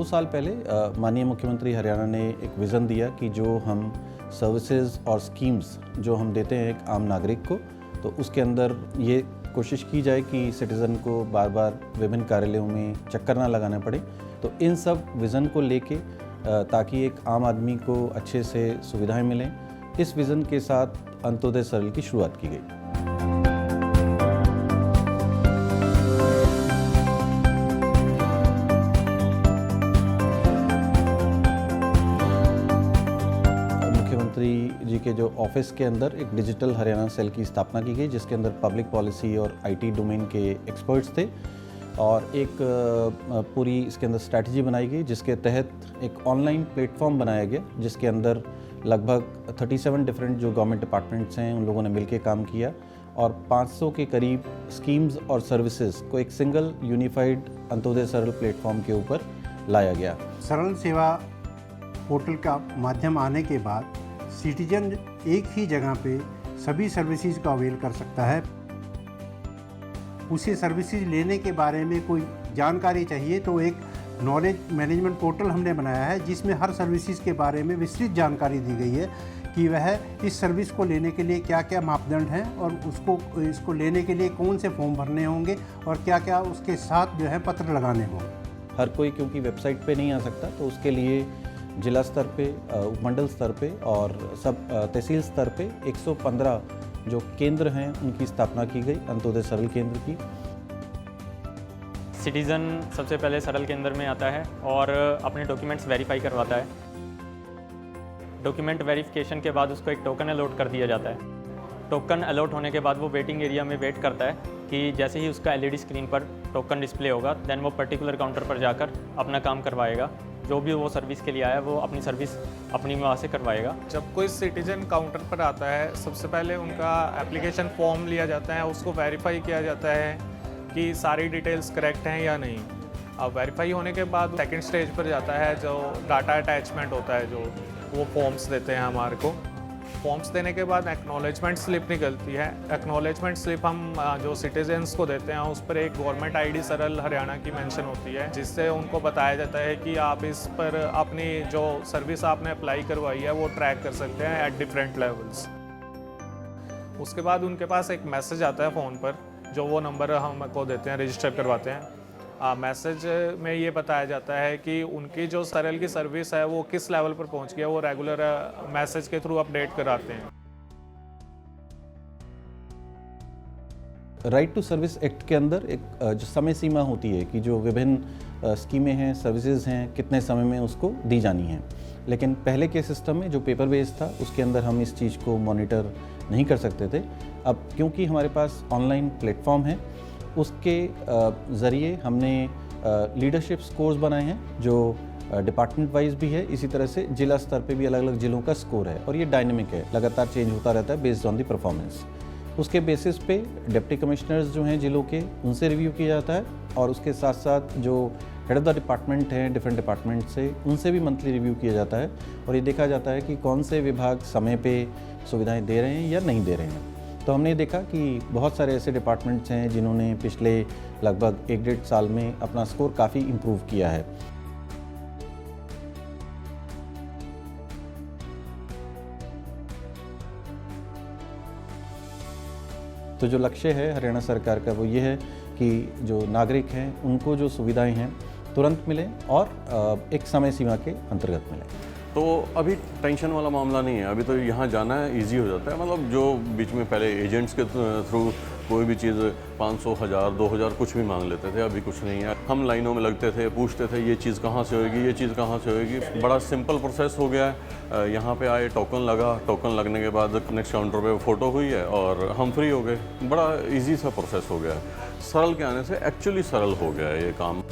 2 साल पहले माननीय मुख्यमंत्री हरियाणा ने एक विज़न दिया कि जो हम सर्विसेज और स्कीम्स जो हम देते हैं एक आम नागरिक को, तो उसके अंदर ये कोशिश की जाए कि सिटीज़न को बार बार विभिन्न कार्यालयों में चक्कर ना लगाना पड़े। तो इन सब विज़न को लेके ताकि एक आम आदमी को अच्छे से सुविधाएं मिलें, इस विज़न के साथ अंत्योदय सरल की शुरुआत की गई। मुख्यमंत्री जी के जो ऑफिस के अंदर एक डिजिटल हरियाणा सेल की स्थापना की गई, जिसके अंदर पब्लिक पॉलिसी और आईटी डोमेन के एक्सपर्ट्स थे और एक पूरी इसके अंदर स्ट्रैटेजी बनाई गई, जिसके तहत एक ऑनलाइन प्लेटफॉर्म बनाया गया, जिसके अंदर लगभग 37 डिफरेंट जो गवर्नमेंट डिपार्टमेंट्स हैं उन लोगों ने मिलकर काम किया और 500 के करीब स्कीम्स और सर्विसेज को एक सिंगल यूनिफाइड अंत्योदय सरल प्लेटफॉर्म के ऊपर लाया गया। सरल सेवा पोर्टल का माध्यम आने के बाद सिटीजन एक ही जगह पे सभी सर्विसेज का अवेल कर सकता है। उसे सर्विसेज लेने के बारे में कोई जानकारी चाहिए तो एक नॉलेज मैनेजमेंट पोर्टल हमने बनाया है, जिसमें हर सर्विसेज के बारे में विस्तृत जानकारी दी गई है कि वह इस सर्विस को लेने के लिए क्या क्या मापदंड हैं और इसको लेने के लिए कौन से फॉर्म भरने होंगे और क्या क्या उसके साथ जो है पत्र लगाने होंगे। हर कोई क्योंकि वेबसाइट पे नहीं आ सकता, तो उसके लिए जिला स्तर पे, उपमंडल स्तर पे और सब तहसील स्तर पे 115 जो केंद्र हैं उनकी स्थापना की गई, अंत्योदय सरल केंद्र की। सिटीज़न सबसे पहले सरल केंद्र में आता है और अपने डॉक्यूमेंट्स वेरीफाई करवाता है। डॉक्यूमेंट वेरिफिकेशन के बाद उसको एक टोकन अलॉट कर दिया जाता है। टोकन अलॉट होने के बाद वो वेटिंग एरिया में वेट करता है कि जैसे ही उसका एलईडी स्क्रीन पर टोकन डिस्प्ले होगा, देन वो पर्टिकुलर काउंटर पर जाकर अपना काम करवाएगा। जो भी वो सर्विस के लिए आया वो अपनी सर्विस अपनी वहाँ से करवाएगा। जब कोई सिटीजन काउंटर पर आता है, सबसे पहले उनका एप्लीकेशन फॉर्म लिया जाता है, उसको वेरीफाई किया जाता है कि सारी डिटेल्स करेक्ट हैं या नहीं। अब वेरीफाई होने के बाद सेकंड स्टेज पर जाता है, जो डाटा अटैचमेंट होता है, जो वो फॉर्म्स देते हैं हमारे को। फॉर्म्स देने के बाद एक्नॉलेजमेंट स्लिप निकलती है। एक्नॉलेजमेंट स्लिप हम जो सिटीजन्स को देते हैं उस पर एक गवर्नमेंट आईडी सरल हरियाणा की मेंशन होती है, जिससे उनको बताया जाता है कि आप इस पर अपनी जो सर्विस आपने अप्लाई करवाई है वो ट्रैक कर सकते हैं एट डिफरेंट लेवल्स। उसके बाद उनके पास एक मैसेज आता है फ़ोन पर, जो वो नंबर हमको देते हैं, रजिस्टर करवाते हैं। मैसेज में ये बताया जाता है कि उनकी जो सरल की सर्विस है वो किस लेवल पर पहुंच गया, वो रेगुलर मैसेज के थ्रू अपडेट कराते हैं। राइट टू सर्विस एक्ट के अंदर एक जो समय सीमा होती है कि जो विभिन्न स्कीमें हैं, सर्विसेज हैं, कितने समय में उसको दी जानी है। लेकिन पहले के सिस्टम में जो पेपर बेस्ड था उसके अंदर हम इस चीज़ को मॉनिटर नहीं कर सकते थे। अब क्योंकि हमारे पास ऑनलाइन प्लेटफॉर्म है, उसके ज़रिए हमने लीडरशिप स्कोर्स बनाए हैं जो डिपार्टमेंट वाइज भी है, इसी तरह से जिला स्तर पे भी अलग अलग जिलों का स्कोर है और ये डायनेमिक है, लगातार चेंज होता रहता है बेस्ड ऑन द परफॉर्मेंस। उसके बेसिस पे डिप्टी कमिश्नर्स जो हैं जिलों के, उनसे रिव्यू किया जाता है और उसके साथ साथ जो हेड ऑफ द डिपार्टमेंट हैं डिफरेंट डिपार्टमेंट से, उनसे भी मंथली रिव्यू किया जाता है और ये देखा जाता है कि कौन से विभाग समय पे सुविधाएँ दे रहे हैं या नहीं दे रहे हैं। तो हमने देखा कि बहुत सारे ऐसे डिपार्टमेंट्स हैं जिन्होंने पिछले लगभग 1-1.5 साल में अपना स्कोर काफ़ी इम्प्रूव किया है। तो जो लक्ष्य है हरियाणा सरकार का वो ये है कि जो नागरिक हैं उनको जो सुविधाएं हैं तुरंत मिलें और एक समय सीमा के अंतर्गत मिलें। तो अभी टेंशन वाला मामला नहीं है, अभी तो यहाँ जाना है ईजी हो जाता है। मतलब जो बीच में पहले एजेंट्स के थ्रू कोई भी चीज़ 500, 1000, 2000 कुछ भी मांग लेते थे, अभी कुछ नहीं है। हम लाइनों में लगते थे, पूछते थे ये चीज़ कहाँ से होएगी, ये चीज़ कहाँ से होएगी। बड़ा सिंपल प्रोसेस हो गया है। यहाँ पे आए, टोकन लगा, टोकन लगने के बाद नेक्स्ट काउंटर पे फ़ोटो हुई है और हम फ्री हो गए। बड़ा ईजी सा प्रोसेस हो गया है। सरल के आने से एक्चुअली सरल हो गया है ये काम।